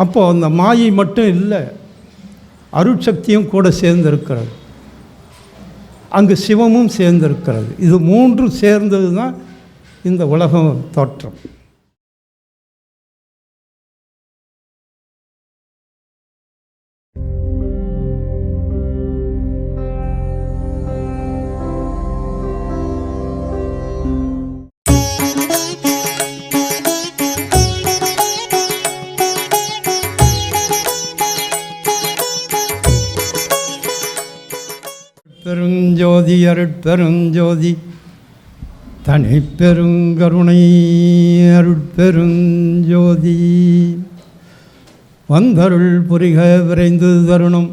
அப்போது அந்த மாயை மட்டும் இல்லை, அருட்சக்தியும் கூட சேர்ந்திருக்கிறது, அங்கு சிவமும் சேர்ந்திருக்கிறது. இது மூன்றும் சேர்ந்தது தான் இந்த உலகம் தோற்றம். பெருஞ்சோதி அருட்பெருஞ்சோதி தனிப்பெருங்கருணை அருட்பெருஞ்சோதி வந்தருள் புரிக விரைந்து தருணம்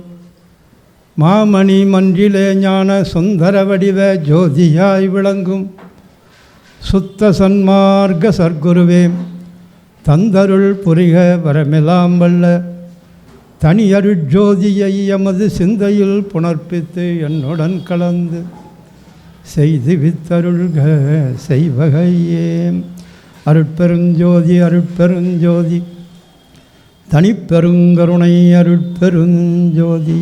மாமணி மன்றிலே ஞான சுந்தர வடிவ ஜோதியாய் விளங்கும் சுத்த சன்மார்க்க சர்க்குருவே தந்தருள் புரிக வரமெல்லாம் வல்ல தனியருட்ஜோதியை எமது சிந்தையில் புணர்ப்பித்து என்னுடன் கலந்து செய்து வித்தருள்க செய்வகையே. அருட்பெருஞ்சோதி அருட்பெருஞ்சோதி தனிப்பெருங்கருணை அருட்பெருஞ்சோதி.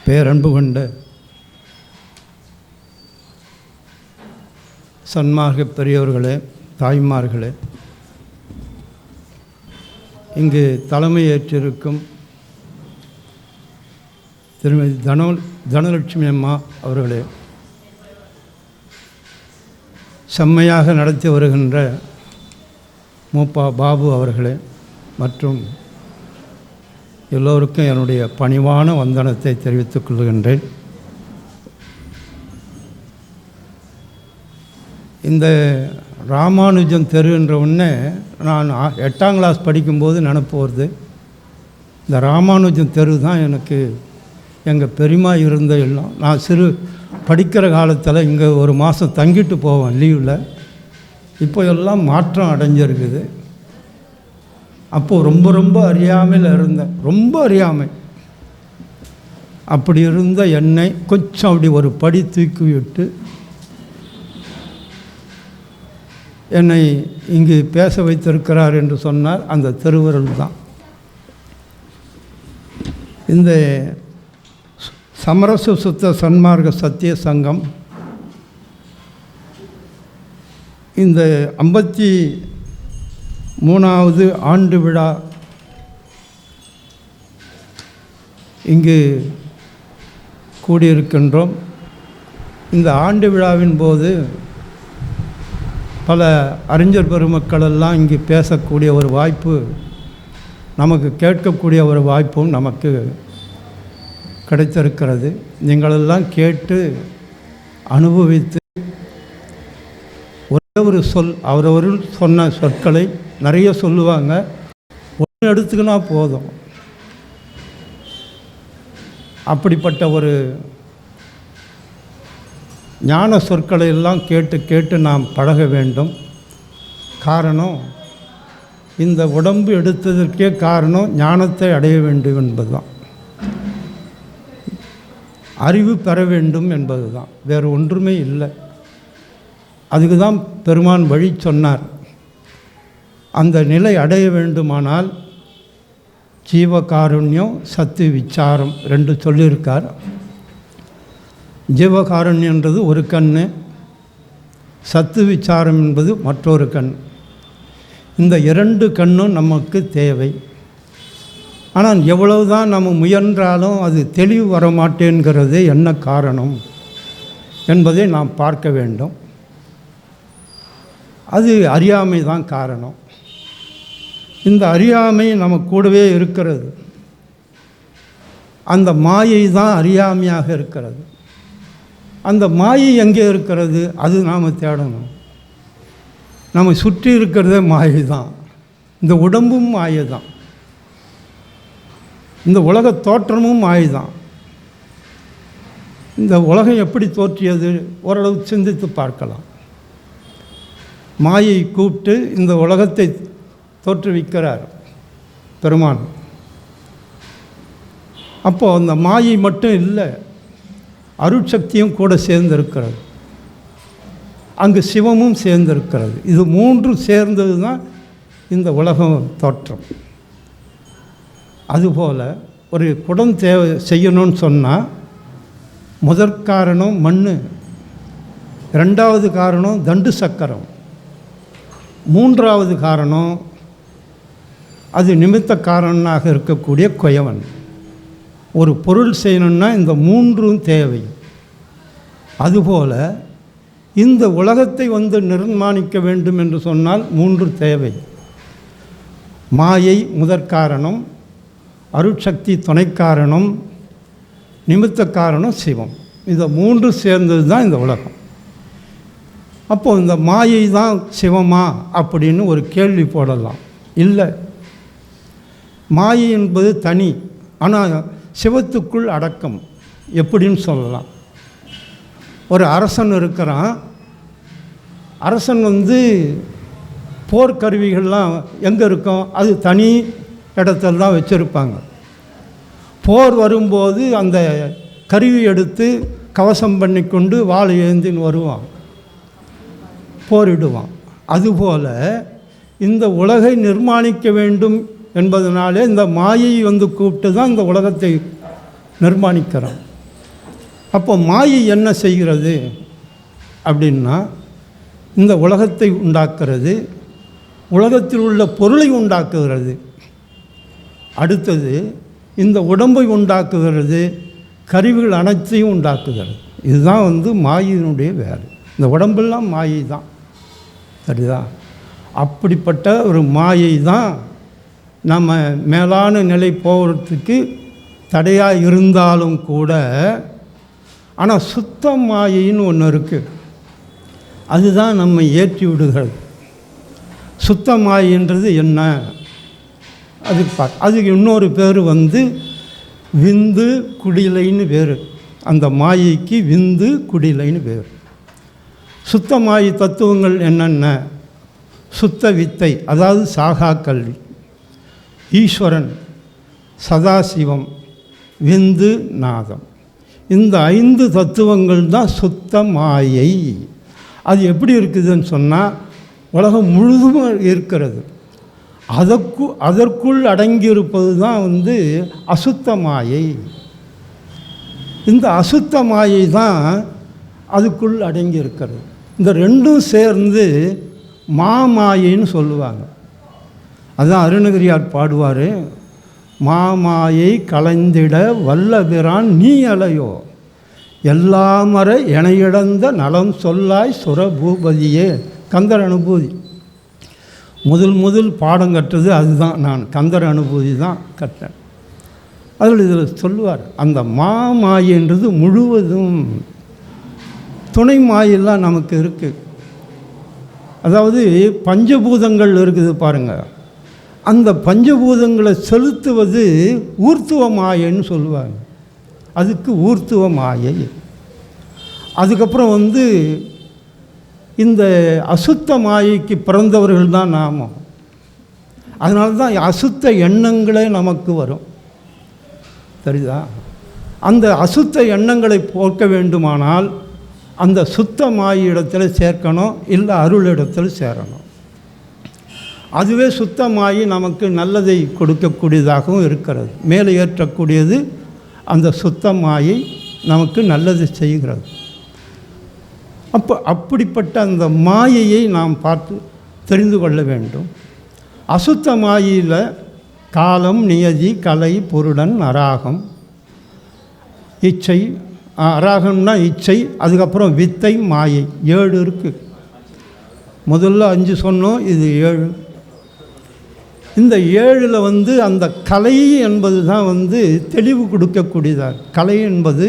பேரன்பு கொண்ட சன்மார்க்க பெரியவர்களே, தாய்மார்களே, இங்கு தலைமையேற்றிருக்கும் திருமதி தனலட்சுமி அம்மா அவர்களே, செம்மையாக நடத்தி வருகின்ற மூப்பா பாபு அவர்களே, மற்றும் எல்லோருக்கும் என்னுடைய பணிவான வந்தனத்தை தெரிவித்துக் கொள்கின்றேன். இந்த ராமானுஜம் தெருன்ற ஒன்று நான் 8ஆம் கிளாஸ் படிக்கும்போது நினப்பு வருது. இந்த ராமானுஜம் தெரு தான் எனக்கு எங்கள் பெரியம்மா இருந்த எல்லாம். நான் படிக்கிற காலத்தில் இங்கே ஒரு மாதம் தங்கிட்டு போவேன் லீவில். இப்போ எல்லாம் மாற்றம் அடைஞ்சிருக்குது. அப்போது ரொம்ப அறியாமையில் இருந்தேன், ரொம்ப அறியாமை. அப்படி இருந்த என்னை கொஞ்சம் அப்படி ஒரு படி தூக்கி விட்டு என்னை இங்கு பேச வைத்திருக்கிறார் என்று சொன்னார் அந்த திருவருள் தான். இந்த சமரச சுத்த சன்மார்க்க சத்திய சங்கம் இந்த 53வது ஆண்டு விழா இங்கு கூடியிருக்கின்றோம். இந்த ஆண்டு விழாவின் போது பல அறிஞர் பெருமக்களெல்லாம் இங்கு பேசக்கூடிய ஒரு வாய்ப்பு, நமக்கு கேட்கக்கூடிய ஒரு வாய்ப்பும் நமக்கு கிடைத்திருக்கிறது. நீங்களெல்லாம் கேட்டு அனுபவித்து ஒரே ஒரு சொல், அவரவர்கள் சொன்ன சொற்களை நிறைய சொல்லுவாங்க, ஒன்று எடுத்துக்கினா போதும். அப்படிப்பட்ட ஒரு ஞான சொற்களை எல்லாம் கேட்டு கேட்டு நாம் பழக வேண்டும். காரணம், இந்த உடம்பு எடுத்ததற்கே காரணம் ஞானத்தை அடைய வேண்டும் என்பது தான், அறிவு பெற வேண்டும் என்பது தான், வேறு ஒன்றுமே இல்லை. அதுக்கு தான் பெருமான் வழி சொன்னார். அந்த நிலை அடைய வேண்டுமானால் ஜீவகாருண்யம் சத்து விசாரம் 2 சொல்லியிருக்கார். ஜீவகாருண்யன்றது ஒரு கண், சத்து விசாரம் என்பது மற்றொரு கண். இந்த 2 கண்ணும் நமக்கு தேவை. ஆனால் எவ்வளவு தான் நம்ம முயன்றாலும் அது தெளிவு வர மாட்டேங்கிறது என்ன காரணம் என்பதை நாம் பார்க்க வேண்டும். அது அறியாமை தான் காரணம். இந்த அறியாமை நம்ம கூடவே இருக்கிறது. அந்த மாயை தான் அறியாமையாக இருக்கிறது. அந்த மாயை எங்கே இருக்கிறது? அது நாம் தேடணும். நம்ம சுற்றி இருக்கிறதே மாயை தான். இந்த உடம்பும் மாயை தான், இந்த உலக தோற்றமும் மாயை தான். இந்த உலகம் எப்படி தோற்றியது ஓரளவு சிந்தித்து பார்க்கலாம். மாயை கூப்பிட்டு இந்த உலகத்தை தோற்றுவிக்கிறார் பெருமான். அப்போது அந்த மாயை மட்டும் இல்லை, அருட்சக்தியும் கூட சேர்ந்திருக்கிறது. அங்கு சிவமும் சேர்ந்திருக்கிறது. இது மூன்றும் சேர்ந்தது தான் இந்த உலகம் தோற்றம். அதுபோல் ஒரு குடம் செய்யணும்னு சொன்னால் முதற்காரணம் மண், ரெண்டாவது காரணம் தண்டு சக்கரம், மூன்றாவது காரணம் அது நிமித்த காரணனாக இருக்கக்கூடிய குயவன். ஒரு பொருள் செய்யணுன்னா இந்த மூன்றும் தேவை. அதுபோல் இந்த உலகத்தை நிர்மாணிக்க வேண்டும் என்று சொன்னால் மூன்று தேவை. மாயை முதற்காரணம், அருட்சக்தி துணைக்காரணம், நிமித்த காரணம் சிவம். இந்த மூன்று சேர்ந்தது தான் இந்த உலகம். அப்போது இந்த மாயை தான் சிவமா அப்படின்னு ஒரு கேள்வி போடலாம். இல்லை, மாயை என்பது தனி, ஆனால் சிவத்துக்குள் அடக்கம் எப்படின்னு சொல்லலாம். ஒரு அரசன் இருக்கிறான். அரசன் போர்க்கருவிகள்லாம் எங்கே இருக்கும்? அது தனி இடத்துல தான் வச்சுருப்பாங்க. போர் வரும்போது அந்த கருவி எடுத்து கவசம் பண்ணி கொண்டு வாள் ஏந்தின்னு வருவான், போரிடுவான். அதுபோல் இந்த உலகை நிர்மாணிக்க வேண்டும் என்பதனாலே இந்த மாயை கூப்பிட்டு தான் இந்த உலகத்தை நிர்மாணிக்கிறான். அப்போ மாயை என்ன செய்கிறது அப்படின்னா, இந்த உலகத்தை உண்டாக்குறது, உலகத்தில் உள்ள பொருளை உண்டாக்குகிறது, அடுத்தது இந்த உடம்பை உண்டாக்குகிறது, கருவிகள் அனைத்தையும் உண்டாக்குகிறது. இதுதான் மாயினுடைய வேலை. இந்த உடம்பெல்லாம் மாயை தான், சரிதான்? அப்படிப்பட்ட ஒரு மாயை தான் நம்ம மேலான நிலை போகிறதுக்கு தடையாக இருந்தாலும் கூட, ஆனால் சுத்த மாயின்னு ஒன்று இருக்குது, அதுதான் நம்ம ஏற்றி விடுகிறது. சுத்த மாயின்றது என்ன? அதுக்கு இன்னொரு பேர் விந்து குடிலைன்னு பேர். அந்த மாயைக்கு விந்து குடிலைன்னு பேர். சுத்த மாயை தத்துவங்கள் என்னென்ன? சுத்த வித்தை, அதாவது சாகா கல்வி, ஈஸ்வரன், சதாசிவம், விந்து, நாதம். இந்த 5 தத்துவங்கள் தான் சுத்த மாயை. அது எப்படி இருக்குதுன்னு சொன்னால், உலகம் முழுதும் இருக்கிறது. அதற்குள் அடங்கியிருப்பது தான் அசுத்த மாயை. இந்த அசுத்த மாயை தான் அதுக்குள் அடங்கி இருக்கிறது. இந்த ரெண்டும் சேர்ந்து மாமாயின்னு சொல்லுவாங்க. அதுதான் அருணகிரியார் பாடுவார், மாமாயை கலைந்திட வல்லபிரான் நீ அலையோ, எல்லாமற எனையிழந்த நலம் சொல்லாய் சுரபூபதியே. கந்தர் அனுபூதி முதல் பாடம் கற்றது அதுதான். நான் கந்தர் அனுபூதி தான் கற்றேன். அதில் இதில் சொல்லுவார், அந்த மாமாயின்றது முழுவதும் துணை மாயெல்லாம் நமக்கு இருக்குது. அதாவது பஞ்சபூதங்கள் இருக்குது பாருங்கள், அந்த பஞ்சபூதங்களை செலுத்துவது ஊர்த்துவ மாயைன்னு சொல்லுவாங்க. அதுக்கு ஊர்த்துவ மாயை. அதுக்கப்புறம் இந்த அசுத்த மாயைக்கு பிறந்தவர்கள் தான் நாம். அதனால தான் அசுத்த எண்ணங்களே நமக்கு வரும், தெரியுதா? அந்த அசுத்த எண்ணங்களை போக்க வேண்டுமானால் அந்த சுத்த மாயை இடத்துல சேர்க்கணும், இல்லை அருள் இடத்துல சேரணும். அதுவே சுத்தமாகி நமக்கு நல்லதை கொடுக்கக்கூடியதாகவும் இருக்கிறது. மேலே ஏற்றக்கூடியது அந்த சுத்தமாயை நமக்கு நல்லது செய்கிறது. அப்படிப்பட்ட அந்த மாயையை நாம் பார்த்து தெரிந்து கொள்ள வேண்டும். அசுத்த மாயையில் காலம், நியதி, கலை, பொருடன், அராகம், இச்சை. அராகம்னா இச்சை, அதுக்கப்புறம் வித்தை, மாயை. 7 இருக்குது. முதல்ல 5 சொன்னோம், இது 7. இந்த 7ல் அந்த கலை என்பது தான் தெளிவு கொடுக்கக்கூடியதாக. கலை என்பது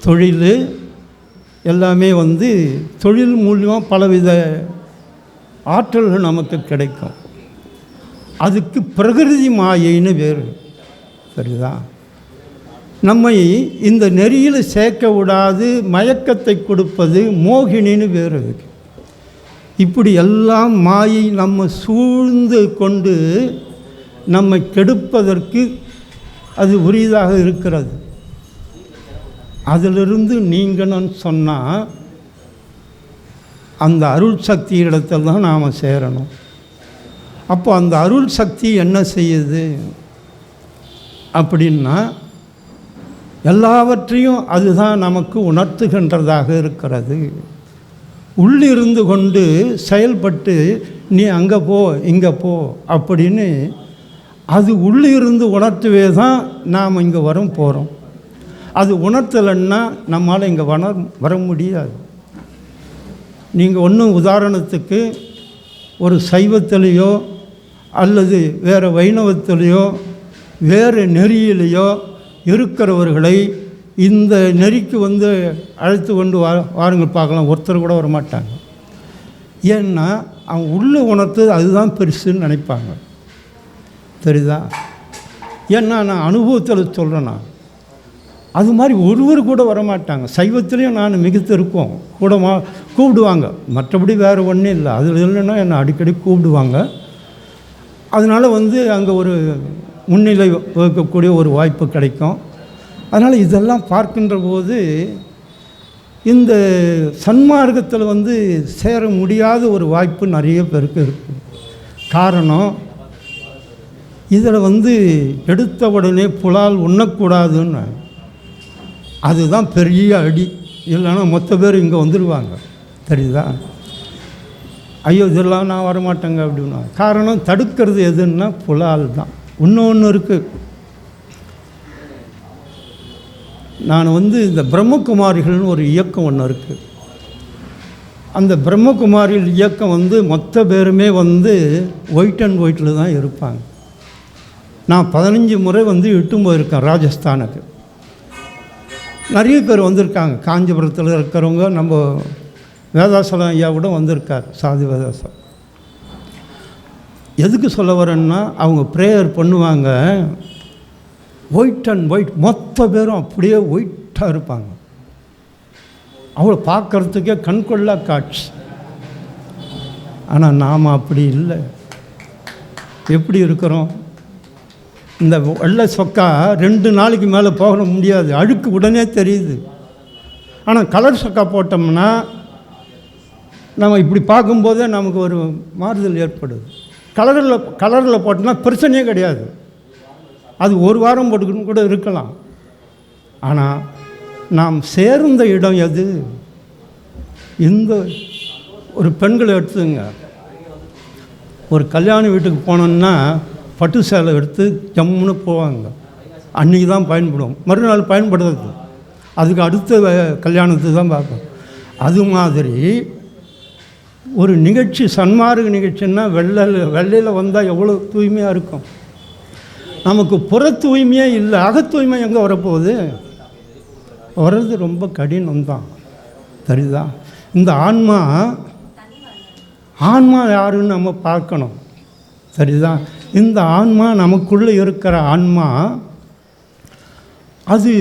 தொழில், எல்லாமே தொழில் மூலியமாக பலவித ஆற்றல்கள் நமக்கு கிடைக்கும். அதுக்கு பிரகிருதி மாயைன்னு வேறு, சரிதா? நம்மை இந்த நெறியில் சேர்க்க விடாது மயக்கத்தை கொடுப்பது மோகினின்னு வேறு இருக்கு. இப்படி எல்லாம் மாயை நம்ம சூழ்ந்து கொண்டு நம்மை கெடுப்பதற்கு அது உரியதாக இருக்கிறது. அதிலிருந்து நீங்கணும்னு சொன்னால் அந்த அருள் சக்தி இடத்தில் தான் நாம் சேரணும். அப்போ அந்த அருள் சக்தி என்ன செய்யுது அப்படின்னா, எல்லாவற்றையும் அதுதான் நமக்கு உணர்த்துகின்றதாக இருக்கிறது. உள்ளிருந்து கொண்டு செயல்பட்டு நீ அங்கே போ இங்கே போ அப்படின்னு அது உள்ளிருந்து உணர்த்தவே தான் நாம் இங்கே போகிறோம். அது உணர்த்தலைன்னா நம்மளால் இங்கே வர முடியாது. நீங்கள் ஒன்றும் உதாரணத்துக்கு ஒரு சைவத்திலேயோ அல்லது வேறு வைணவத்திலேயோ வேறு நெறியிலேயோ இருக்கிறவர்களை இந்த நெறிக்கு அழைத்து கொண்டு வாருங்கள் பார்க்கலாம், ஒருத்தர் கூட வரமாட்டாங்க. ஏன்னா அவன் உள்ளே உணர்த்து அதுதான் பெருசுன்னு நினைப்பாங்க. தெரியுதா? ஏன்னா நான் அனுபவத்தில் சொல்கிறேன்னா அது மாதிரி ஒருவர் கூட வரமாட்டாங்க. சைவத்திலையும் நான் மிகுத்து இருக்கோம் கூட கூப்பிடுவாங்க, மற்றபடி வேறு ஒன்றும் இல்லை. அதில் இல்லைன்னா என்னை அடிக்கடி கூப்பிடுவாங்க. அதனால் அங்கே ஒரு முன்னிலை வகுக்கக்கூடிய ஒரு வாய்ப்பு கிடைக்கும். அதனால் இதெல்லாம் பார்க்கின்ற போது இந்த சன்மார்க்கத்தில் சேர முடியாத ஒரு வாய்ப்பு நிறைய பேருக்கு இருக்குது. காரணம், இதில் எடுத்த உடனே புலால் உண்ணக்கூடாதுன்னு அதுதான் பெரிய அடி. இல்லைன்னா மொத்த பேர் இங்கே வந்துடுவாங்க. தெரியுதா? ஐயோ இதெல்லாம் நான் வரமாட்டேங்க அப்படின்னா காரணம் தடுக்கிறது எதுன்னா புலால் தான். இன்னொன்று இருக்குது. நான் இந்த பிரம்மகுமாரிகள்னு ஒரு இயக்கம் ஒன்று இருக்குது. அந்த பிரம்மகுமாரிகள் இயக்கம் மொத்த பேருமே ஒயிட் அண்ட் ஒயிட்டில் தான் இருப்பாங்க. நான் 15 முறை இட்டும் போயிருக்கேன் ராஜஸ்தானுக்கு. நிறைய பேர் வந்திருக்காங்க. காஞ்சிபுரத்தில் இருக்கிறவங்க, நம்ம வேதாசலம் ஐயா கூட வந்திருக்கார், சாதி வேதாசலம். எதுக்கு சொல்ல வரேன்னா, அவங்க ப்ரேயர் பண்ணுவாங்க, ஒயிட் அண்ட் ஒயிட், மொத்த பேரும் அப்படியே ஒயிட்டாக இருப்பாங்க. அவளை பார்க்குறதுக்கே கண்கொள்ளா காட்சி. ஆனால் நாம் அப்படி இல்லை. எப்படி இருக்கிறோம்? இந்த வெள்ளை சொக்கா 2 நாளைக்கு மேலே போக முடியாது, அழுக்கு உடனே தெரியுது. ஆனால் கலர் சொக்கா போட்டோம்னா நம்ம இப்படி பார்க்கும்போதே நமக்கு ஒரு மாறுதல் ஏற்படுது. கலரில் போட்டோம்னா பிரச்சனையே கிடையாது, அது ஒரு வாரம் போட்டுக்கணும் கூட இருக்கலாம். ஆனால் நாம் சேர்ந்த இடம் எது? இந்த ஒரு பெண்களை எடுத்துங்க, ஒரு கல்யாண வீட்டுக்கு போனோன்னா பட்டு சேலை எடுத்து ஜம்முன்னு போவாங்க. அன்றைக்கி தான் பயன்படும், மறுநாள் பயன்படுறது அதுக்கு அடுத்த கல்யாணத்துக்கு தான் பார்ப்போம். அது மாதிரி ஒரு நிகழ்ச்சி, சன்மார்க்க நிகழ்ச்சின்னா வெள்ளையில் வந்தால் எவ்வளோ தூய்மையாக இருக்கும். நமக்கு புற தூய்மையே இல்லை, அகத்தூய்மை எங்கே வரப்போகுது? வர்றது ரொம்ப கடினம்தான். தெரியுதா? இந்த ஆன்மா யாருன்னு நம்ம பார்க்கணும். சரிதா? இந்த ஆன்மா, நமக்குள்ளே இருக்கிற ஆன்மா, அது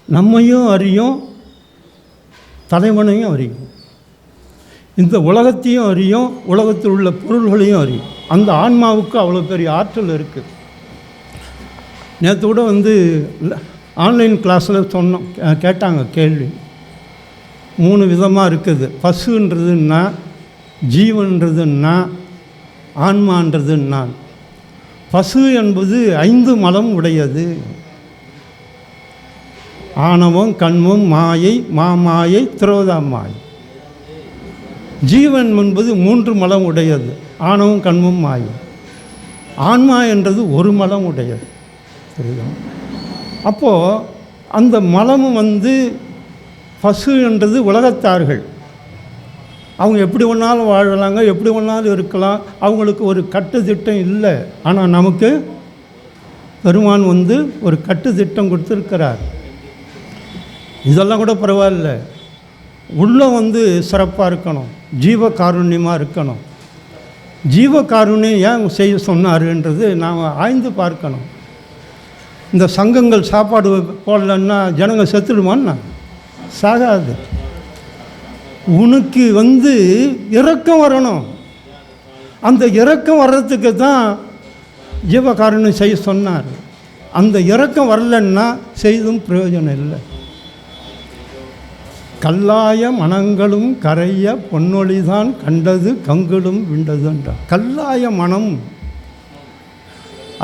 நம்மையும் அறியும், தலைவனையும் அறியும், இந்த உலகத்தையும் அறியும், உலகத்தில் உள்ள பொருள்களையும் அறியும். அந்த ஆன்மாவுக்கு அவ்வளோ பெரிய ஆற்றல் இருக்குது. நேற்று கூட ஆன்லைன் கிளாஸில் சொன்னோம், கேட்டாங்க கேள்வி. 3 விதமாக இருக்குது. பசுன்றதுன்னா, ஜீவன்றதுன்னா, ஆன்மான்றதுன்னா. பசு என்பது 5 மலம் உடையது. ஆணவம், கண்மம், மாயை, மாமாயை, திரோதா மாயை. ஜீவன் என்பது 3 மலம் உடையது, ஆணவம், கண்மம், மாயை. ஆன்மா என்றது 1 மலம் உடையது. சரியா? அப்போது அந்த மலமும் பசு என்றது உலகத்தார்கள். அவங்க எப்படி வேணாலும் வாழலாங்க, எப்படி வேணாலும் இருக்கலாம், அவங்களுக்கு ஒரு கட்டு திட்டம் இல்லை. ஆனால் நமக்கு பெருமான் ஒரு கட்டு திட்டம் கொடுத்துருக்கிறார். இதெல்லாம் கூட பரவாயில்ல, உள்ளம் சிறப்பாக இருக்கணும், ஜீவகாருண்யமாக இருக்கணும். ஜீவகாருண்யம் ஏன் செய்ய சொன்னாருன்றது நாம் ஆய்ந்து பார்க்கணும். இந்த சங்கங்கள் சாப்பாடு போடலன்னா ஜனங்க செத்துடுமான்னா சாகாது. உனக்கு இரக்கம் வரணும். அந்த இரக்கம் வர்றதுக்கு தான் ஜீவகாருண்யம் செய்ய சொன்னார். அந்த இரக்கம் வரலன்னா செய்தும் பிரயோஜனம் இல்லை. கல்லாய மனங்களும் கரைய பொன்னொழிதான் கண்டது கங்குலும் விண்டது என்றார். கல்லாய மனம்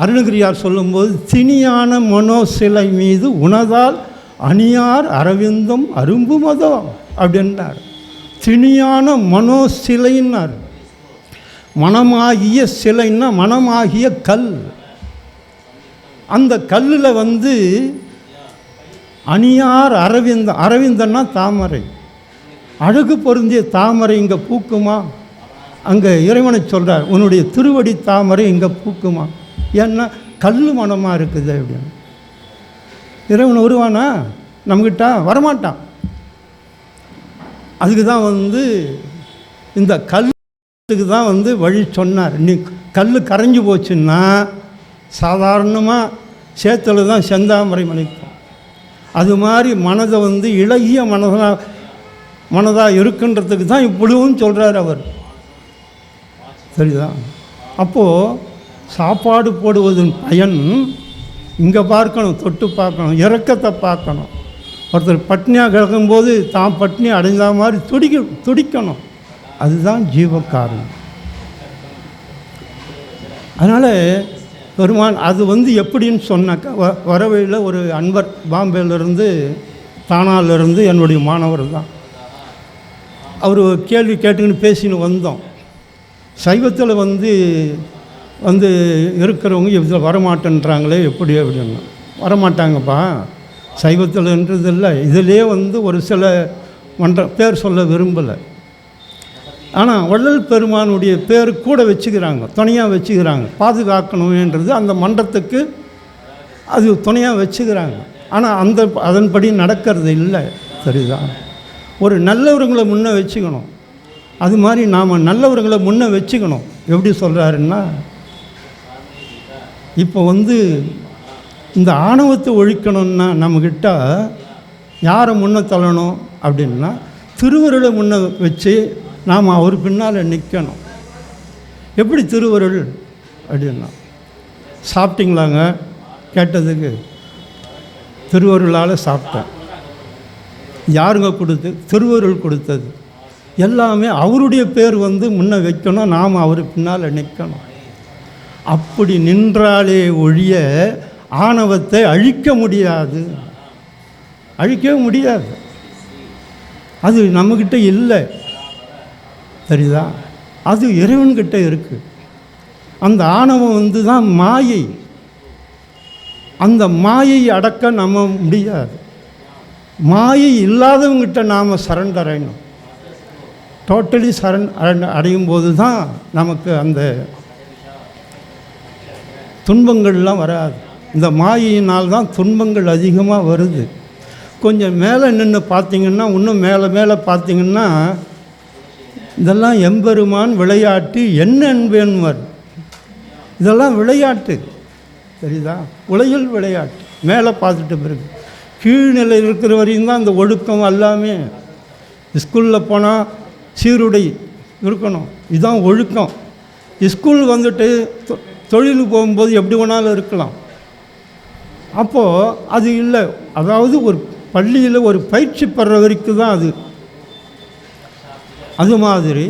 அருணகிரியார் சொல்லும்போது, திணியான மனோசிலை மீது உணதால் அணியார் அரவிந்தம் அரும்புமதோ அப்படின்னார். திணியான மனோசிலைன்னார். மனமாகிய சிலைன்னா மனமாகிய கல். அந்த கல்லில் அணியார் அரவிந்தம், அரவிந்தன்னா தாமரை, அழகு பொருந்திய தாமரை இங்கே பூக்குமா? அங்கே இறைவனை சொல்கிறார், உன்னுடைய திருவடி தாமரை இங்கே பூக்குமா? ஏன்னா கல் மனமாக இருக்குது அப்படின்னு. இறைவன் வருவானா நம்மக்கிட்ட? வரமாட்டான். அதுக்கு தான் இந்த கல்லுக்கு தான் வழி சொன்னார். நீ கல் கரைஞ்சி போச்சுன்னா சாதாரணமாக சேத்துல தான் செந்தாமரை மலைக்கும். அது மாதிரி மனதை இளகிய மனதாக இருக்குன்றதுக்கு தான் இப்பொழுதும் சொல்கிறார் அவர். சரிதான். அப்போது சாப்பாடு போடுவதன் பயன் இங்கே பார்க்கணும், தொட்டு பார்க்கணும், இரக்கத்தை பார்க்கணும். ஒருத்தர் பட்னியாக கிடக்கும்போது தான் பட்னி அடைந்த மாதிரி துடிக்கணும். அதுதான் ஜீவக்காரணம். அதனால் பெருமான் அது எப்படின்னு சொன்னாக்கா, வரவையில் ஒரு அன்பர் பாம்பேலேருந்து தானாலிருந்து என்னுடைய மாணவர் தான். அவர் கேள்வி கேட்டுக்கின்னு பேசின்னு வந்தோம். சைவத்தில் இருக்கிறவங்க இதில் வரமாட்டேன்றாங்களே எப்படி அப்படின்னா, வரமாட்டாங்கப்பா சைவத்தில்ன்றது இல்லை. இதிலே ஒரு சில பேர் சொல்ல விரும்பலை. ஆனால் வள்ளல் பெருமானுடைய பேர் கூட வச்சுக்கிறாங்க, துணையாக வச்சுக்கிறாங்க. பாதுகாக்கணுன்றது அந்த மன்றத்துக்கு அது துணையாக வச்சுக்கிறாங்க. ஆனால் அதன்படி நடக்கிறது இல்லை. சரிதான். ஒரு நல்லவர்களை முன்னே வச்சுக்கணும். அது மாதிரி நாம் நல்லவர்களை முன்னே வச்சுக்கணும். எப்படி சொல்கிறாருன்னா, இப்போ இந்த ஆணவத்தை ஒழிக்கணும்னா நம்மக்கிட்ட யாரை முன்னே தள்ளணும் அப்படின்னா, திருவருளை முன்னே வச்சு நாம் அவர் பின்னால் நிற்கணும். எப்படி திருவருள் அப்படின்னா, சாப்பிட்டீங்களாங்க கேட்டதுக்கு திருவருளால் சாப்பிட்டேன். யாருங்க கொடுத்து? திருவருள் கொடுத்தது. எல்லாமே அவருடைய பேர் முன்ன வைக்கணும், நாம் அவர் பின்னால் நிற்கணும். அப்படி நின்றாலே ஒழிய ஆணவத்தை அழிக்க முடியாது, அழிக்கவே முடியாது. அது நம்மக்கிட்ட இல்லை. சரிதா? அது இறைவன்கிட்ட இருக்குது. அந்த ஆணவம் தான் மாயை. அந்த மாயை அடக்க நம்ம முடியாது. மாயை இல்லாதவங்கிட்ட நாம் சரண்டர் அடையணும். டோட்டலி அடையும் போது தான் நமக்கு அந்த துன்பங்கள்லாம் வராது. இந்த மாயினால் தான் துன்பங்கள் அதிகமாக வருது. கொஞ்சம் மேலே நின்று பார்த்திங்கன்னா, இன்னும் மேலே பார்த்திங்கன்னா, இதெல்லாம் எம்பெருமான் விளையாட்டு என்ன என்பேன்வர். இதெல்லாம் விளையாட்டு. சரிதா? உலகில் விளையாட்டு. மேலே பார்த்துட்டு பிறகு கீழ்நிலை இருக்கிற வரையும் தான் இந்த ஒழுக்கம் எல்லாமே. ஸ்கூலில் போனால் சீருடை இருக்கணும், இதுதான் ஒழுக்கம். ஸ்கூல் தொழிலுக்கு போகும்போது எப்படி வேணாலும் இருக்கலாம். அப்போது அது இல்லை. அதாவது ஒரு பள்ளியில் ஒரு பயிற்சி பெற வரைக்கும் தான் அது. அது மாதிரி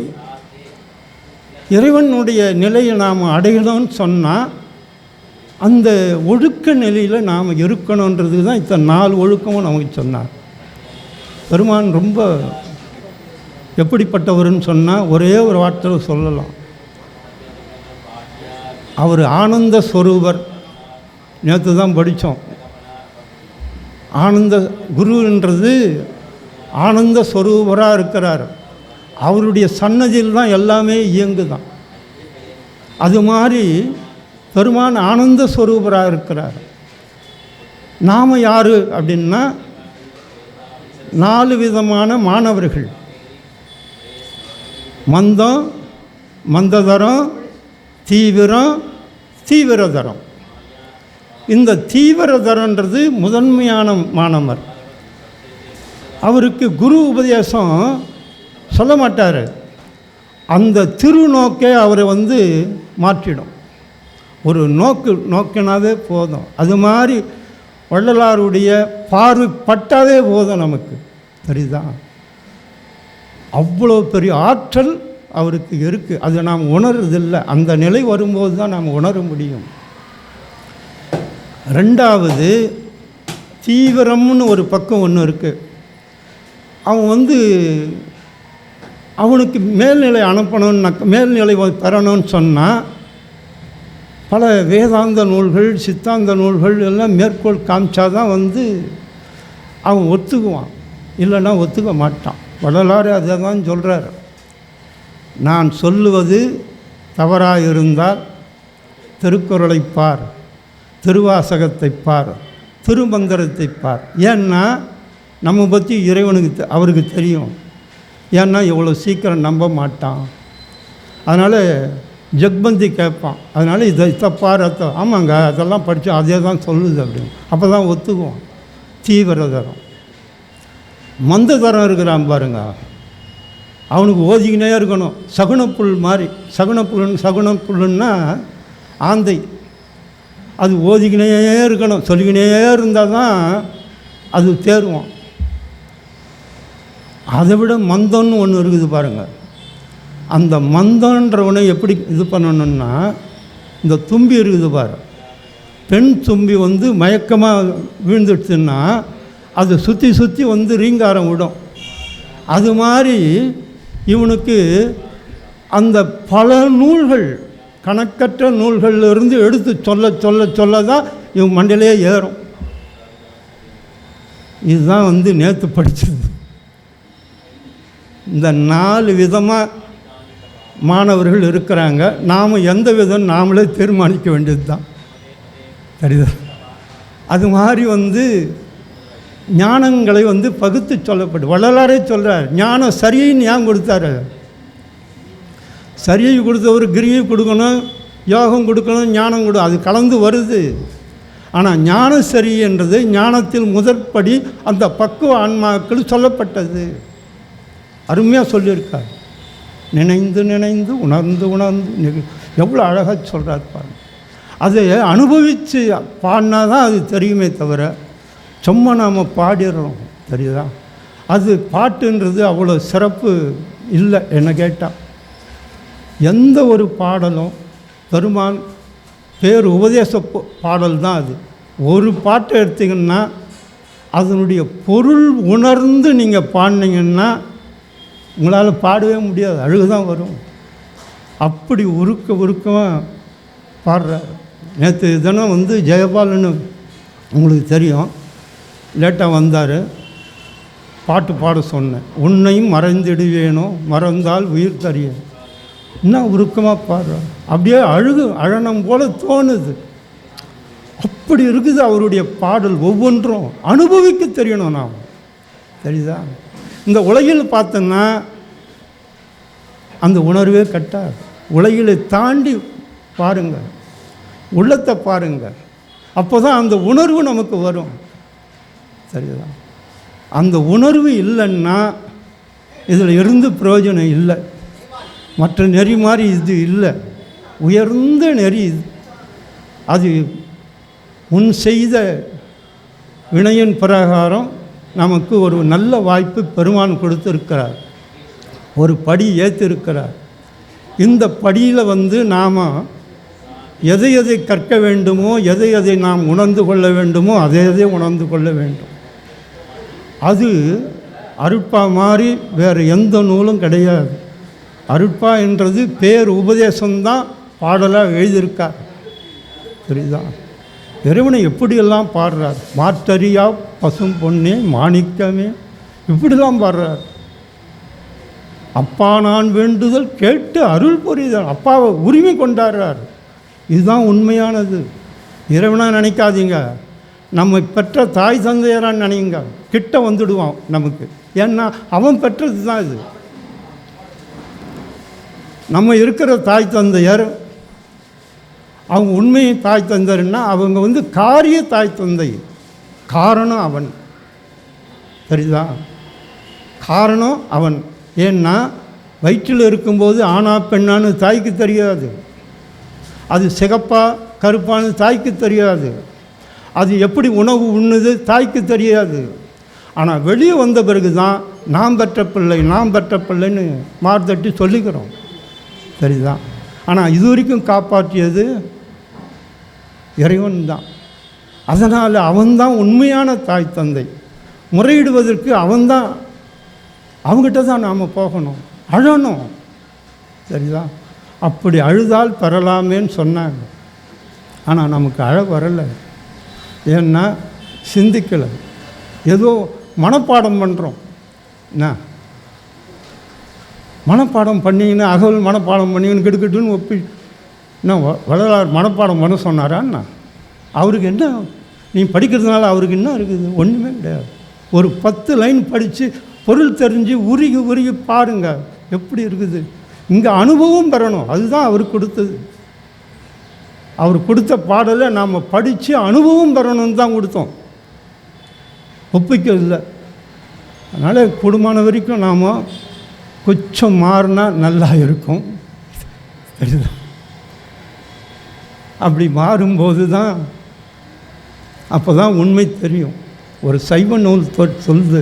இறைவனுடைய நிலையை நாம் அடையணும்னு சொன்னால் அந்த ஒழுக்க நிலையில் நாம் இருக்கணுன்றது தான் இத்தனை 4 ஒழுக்கமும் நமக்கு சொன்னார். பெருமான் ரொம்ப எப்படிப்பட்டவர்னு சொன்னால் ஒரே ஒரு வார்த்தையில் சொல்லலாம். அவர் ஆனந்த ஸ்வரூபர். நேற்று தான் படித்தோம். ஆனந்த குருன்றது ஆனந்த ஸ்வரூபராக இருக்கிறார். அவருடைய சன்னதியில் தான் எல்லாமே இயங்குதான். அது மாதிரி பெருமான் ஆனந்த ஸ்வரூபராக இருக்கிறார். நாம் யார் அப்படின்னா 4 விதமான மாணவர்கள். மந்தம், மந்ததரம், தீவிரம், தீவிரதரம். இந்த தீவிரதரன்றது முதன்மையான மாணவர். அவருக்கு குரு உபதேசம் சொல்ல மாட்டார். அந்த திருநோக்கே அவரை மாற்றிடும். ஒரு நோக்கினாவே போதும். அது மாதிரி வள்ளலாருடைய பார்வை பட்டாவே போதும் நமக்கு. சரிதான்? அவ்வளோ பெரிய ஆற்றல் அவருக்கு இருக்குது. அதை நாம் உணர்றதில்லை. அந்த நிலை வரும்போது தான் நாம் உணர முடியும். ரெண்டாவது, தீவிரம்னு ஒரு பக்கம் ஒன்று இருக்குது. அவன் அவனுக்கு மேல்நிலை அனுப்பணும்னாக்க, மேல்நிலை பெறணும்னு சொன்னால் பல வேதாந்த நூல்கள், சித்தாந்த நூல்கள் எல்லாம் மேற்கோள் காமிச்சா தான் அவன் ஒத்துக்குவான். இல்லைன்னா ஒத்துக்க மாட்டான். வள்ளலார் அதை தான் சொல்கிறார். நான் சொல்லுவது தவறாக இருந்தால் திருக்குறளை பார், திருவாசகத்தை பார், திருமந்திரத்தை பார். ஏன்னா நம்ம பற்றி இறைவனுக்கு அவருக்கு தெரியும். ஏன்னா இவ்வளோ சீக்கிரம் நம்ப மாட்டான். அதனால் ஜக்பந்தி கேட்பான். அதனால் இதை பார், ஆமாங்க அதெல்லாம் படித்து அதே தான் சொல்லுது அப்படின்னு. அப்போ தான் ஒத்துக்குவான். தீவிரதரம். மந்ததரம் இருக்கிறான் பாருங்க, அவனுக்கு ஓதிக்கினே இருக்கணும். சகுனப்புல் மாதிரி. சகுனப்புல்னா ஆந்தை. அது ஓதிக்கினே இருக்கணும், சொல்லிக்கினே இருந்தால் தான் அது தேருவான். அதை விட மந்தம்னு ஒன்று இருக்குது பாருங்கள். அந்த மந்தன்றவனை எப்படி இது பண்ணணுன்னா, இந்த தும்பி இருக்குது பாரு, பெண் தும்பி மயக்கமாக வீழ்ந்துடுச்சுன்னா அது சுற்றி சுற்றி ரீங்காரம் விடும். அது மாதிரி இவனுக்கு அந்த பல நூல்கள், கணக்கற்ற நூல்களிலிருந்து எடுத்து சொல்ல சொல்ல சொல்ல தான் இவன் மண்டையிலே ஏறும். இதுதான் நேற்று படித்தது. இந்த 4 விதமாக மாணவர்கள் இருக்கிறாங்க. நாம் எந்த விதம் நாமளே தீர்மானிக்க வேண்டியது தான். சரிதா? அது மாதிரி ஞானங்களை பகுத்து சொல்லப்படும். வள்ளலாரே சொல்கிறார், ஞானம் சரின்னு ஏன் கொடுத்தாரு? சரியை கொடுத்தவர் கிரியை கொடுக்கணும், யோகம் கொடுக்கணும், ஞானம் கொடு, அது கலந்து வருது. ஆனால் ஞானம் சரி என்றது ஞானத்தில் முதற்படி அந்த பக்குவ ஆன்மாக்கள் சொல்லப்பட்டது. அருமையாக சொல்லியிருக்கார். நினைந்து நினைந்து உணர்ந்து உணர்ந்து எவ்வளோ அழகாக சொல்கிறார் பாருங்க. அதை அனுபவித்து பாடினா தான் அது தெரியுமே தவிர சும்மா நாம் பாடிடுறோம். தெரியுதா? அது பாட்டுன்றது அவ்வளோ சிறப்பு இல்லை. என்ன கேட்டால் எந்த ஒரு பாடலும் பெருமான் பேர் உபதேச பாடல் தான். அது ஒரு பாட்டை எடுத்திங்கன்னா அதனுடைய பொருள் உணர்ந்து நீங்கள் பாடினீங்கன்னா உங்களால் பாடவே முடியாது, அழுகுதான் வரும். அப்படி உருக்கமாக பாடுறார். நேற்று தினம் ஜெயபாலன்னு உங்களுக்கு தெரியும், லேட்டாக வந்தார். பாட்டு பாட சொன்னேன். உன்னையும் மறைந்திடுவேனோ மறந்தால் உயிர் தரிய. இன்னும் உருக்கமாக பாடுறார். அப்படியே அழனம் போல தோணுது. அப்படி இருக்குது அவருடைய பாடல். ஒவ்வொன்றும் அனுபவிக்க தெரியணும் நாம். தெரியுதா? இந்த உலகில் பார்த்தோன்னா அந்த உணர்வே கட்டாது. உலகிலை தாண்டி பாருங்கள், உள்ளத்தை பாருங்கள். அப்போ தான் அந்த உணர்வு நமக்கு வரும். சரிதா? அந்த உணர்வு இல்லைன்னா இதில் இருந்து பிரயோஜனம் இல்லை. மற்ற நெறி மாதிரி இது இல்லை, உயர்ந்த நெறி இது. அது முன் செய்த வினையின் பிரகாரம் நமக்கு ஒரு நல்ல வாய்ப்பு பெருமான் கொடுத்துருக்கிறார். ஒரு படி ஏற்றிருக்கிறார். இந்த படியில் நாம் எதை எதை கற்க வேண்டுமோ, எதை எதை நாம் உணர்ந்து கொள்ள வேண்டுமோ அதை உணர்ந்து கொள்ள வேண்டும். அது அருட்பா மாதிரி வேறு எந்த நூலும் கிடையாது. அருட்பா என்றது பேர் உபதேசம்தான் பாடலாக எழுதியிருக்கார். புரியுதா? இறைவனை எப்படியெல்லாம் பாடுறார். மாற்றறியா பசும் பொன்னே மாணிக்கமே, இப்படிலாம் பாடுறார். அப்பா நான் வேண்டுதல் கேட்டு அருள் புரிதல். அப்பாவை உரிமை கொண்டாடுறார். இதுதான் உண்மையானது. இறைவனாக நினைக்காதீங்க, நம்ம பெற்ற தாய் தந்தையரான்னு நினைங்க. கிட்ட வந்துடுவான் நமக்கு. ஏன்னா அவன் பெற்றது தான் இது. நம்ம இருக்கிற தாய் தந்தையர் அவங்க உண்மை தாய் தந்தையர்னா அவங்க காரிய தாய் தந்தை. காரணம் அவன். சரிதா? காரணம் அவன். ஏன்னா வயிற்றில் இருக்கும்போது ஆணா பெண்ணான்னு தாய்க்கு தெரியாது. அது சிகப்பா கருப்பான்னு தாய்க்கு தெரியாது. அது எப்படி உணவு உண்ணுது தாய்க்கு தெரியாது. ஆனால் வெளியே வந்த பிறகு தான் நாம் பெற்ற பிள்ளை நாம் பெற்ற பிள்ளைன்னு மார்த்தட்டி சொல்லிக்கிறோம், சரிதான். ஆனால் இது வரைக்கும் காப்பாற்றியது இறைவன் தான். அதனால் அவன்தான் உண்மையான தாய் தந்தை. முறையிடுவதற்கு அவன்தான், அவங்ககிட்ட தான் நாம் போகணும், அழணும், சரிதான். அப்படி அழுதால் பெறலாமேன்னு சொன்னாங்க. ஆனால் நமக்கு அழ வரலை. ஏன்னா சிந்திக்கலை, ஏதோ மனப்பாடம் பண்ணுறோம். என்ன மனப்பாடம் பண்ணிங்கன்னு அகவல் மனப்பாடம் பண்ணிங்கன்னு கெடுக்கட்டுன்னு ஒப்பி என்ன வள்ளலார் மனப்பாடம் பண்ண சொன்னாரான்னா? அவருக்கு என்ன, நீ படிக்கிறதுனால அவருக்கு என்ன இருக்குது? ஒன்றுமே கிடையாது. ஒரு 10 லைன் படித்து பொருள் தெரிஞ்சு உருகி உருகி பாருங்கள் எப்படி இருக்குது. இங்கே அனுபவம் பெறணும், அதுதான் அவருக்கு கொடுத்தது. அவர் கொடுத்த பாடலை நாம் படித்து அனுபவம் பெறணும்னு தான் கொடுத்தோம், ஒப்பிக்கவில்லை. அதனால் கூடுமான வரைக்கும் நாம் கொஞ்சம் மாறினா நல்லா இருக்கும், சரிதான். அப்படி மாறும்போது தான் அப்போ தான் உண்மை தெரியும். ஒரு சைவ நூல் சொல்லுது,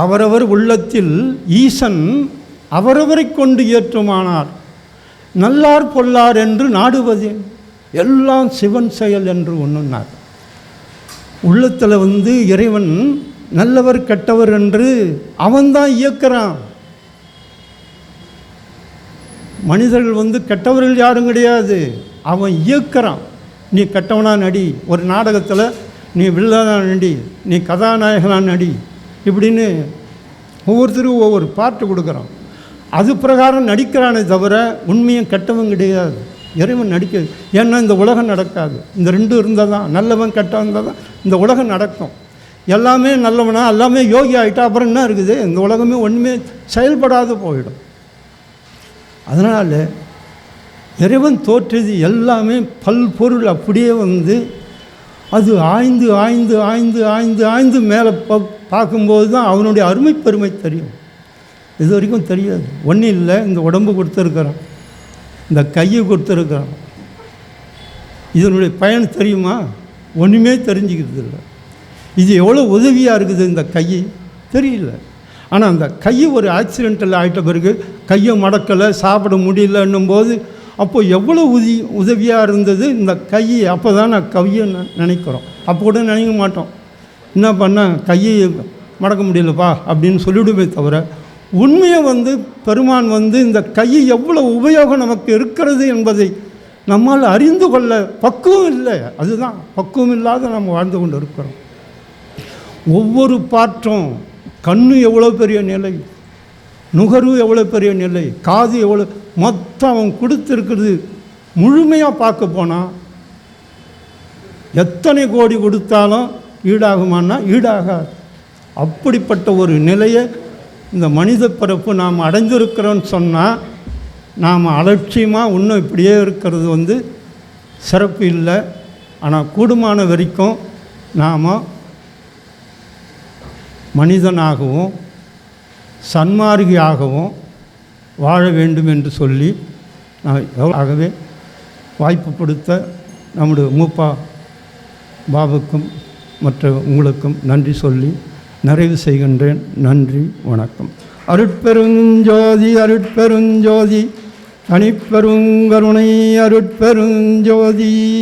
அவரவர் உள்ளத்தில் ஈசன் அவரவரை கொண்டு ஏற்றுமானார், நல்லார் பொல்லார் என்று நாடுவது எல்லாம் சிவன் செயல் என்று ஒன்றுனார். உள்ளத்தில் இறைவன் நல்லவர் கெட்டவர் என்று அவன்தான் இயக்கிறான். மனிதர்கள் கெட்டவர்கள் யாரும் கிடையாது, அவன் இயக்கிறான். நீ கெட்டவனா நடி, ஒரு நாடகத்தில் நீ வில்லனா நடி, நீ கதாநாயகனாக நடி, இப்படின்னு ஒவ்வொருத்தரும் ஒவ்வொரு பாட்டு கொடுக்குறான். அது பிரகாரம் நடிக்கிறானே தவிர உண்மையும் கெட்டவன் கிடையாது. இறைவன் நடிக்க, ஏன்னா இந்த உலகம் நடக்காது. இந்த ரெண்டும் இருந்தால் தான், நல்லவன் கெட்டவன் இருந்தால் தான் இந்த உலகம் நடக்கும். எல்லாமே நல்லவனா எல்லாமே யோகி ஆகிட்டா அப்புறம் என்ன இருக்குது? இந்த உலகமே ஒன்றுமே செயல்படாது போயிடும். அதனால் இறைவன் தோற்றது எல்லாமே பல்பொருள் அப்படியே அது ஆய்ந்து ஆய்ந்து ஆய்ந்து ஆய்ந்து ஆய்ந்து மேலே பார்க்கும்போது தான் அவனுடைய அருமை பெருமை தெரியும். இது வரைக்கும் தெரியாது. ஒன்றும் இல்லை, இந்த உடம்பு கொடுத்துருக்குறான், இந்த கையை கொடுத்துருக்குறான், இதனுடைய பயன் தெரியுமா? ஒன்றுமே தெரிஞ்சுக்கிறது இல்லை. இது எவ்வளோ உதவியாக இருக்குது இந்த கை, தெரியல. ஆனால் அந்த கை ஒரு ஆக்சிடென்ட்டில் ஆகிட்ட பிறகு கையை மடக்கலை, சாப்பிட முடியலன்னும் போது அப்போது எவ்வளோ உதவியாக இருந்தது இந்த கை. அப்போ தான் நான் கையை நினைக்கிறோம். அப்போ கூட நினைக்க மாட்டோம், என்ன பண்ணால் கையை மடக்க முடியலப்பா அப்படின்னு சொல்லிவிடுமே தவிர, உண்மையை பெருமான் இந்த கையை எவ்வளோ உபயோகம் நமக்கு இருக்கிறது என்பதை நம்மால் அறிந்து கொள்ள பக்குவம் இல்லை. அதுதான் பக்குவம் இல்லாத நம்ம வாழ்ந்து கொண்டு இருக்கிறோம். ஒவ்வொரு பாற்றும், கண்ணு எவ்வளோ பெரிய நிலை, நுகர்வு எவ்வளோ பெரிய நிலை, காது எவ்வளோ, மொத்தம் அவன் கொடுத்துருக்கிறது முழுமையாக பார்க்க போனால் எத்தனை கோடி கொடுத்தாலும் ஈடாகுமான்னா ஈடாகாது. அப்படிப்பட்ட ஒரு நிலையை இந்த மனித பிறப்பு நாம் அடைந்திருக்கிறோன்னு சொன்னால், நாம் அலட்சியமாக இன்னும் இப்படியே இருக்கிறது சிறப்பு இல்லை. ஆனால் கூடுமான வரைக்கும் நாம் மனிதனாகவும் சன்மார்கியாகவும் வாழ வேண்டும் என்று சொல்லி நான் ஆகவே வாய்ப்பு கொடுத்த நம்முடைய மூப்பா பாபுக்கும் மற்ற உங்களுக்கும் நன்றி சொல்லி நிறைவு செய்கின்றேன். நன்றி, வணக்கம். அருட்பெருஞ்சோதி அருட்பெருஞ்சோதி தனிப்பெருங்கருணை அருட்பெருஞ்சோதி.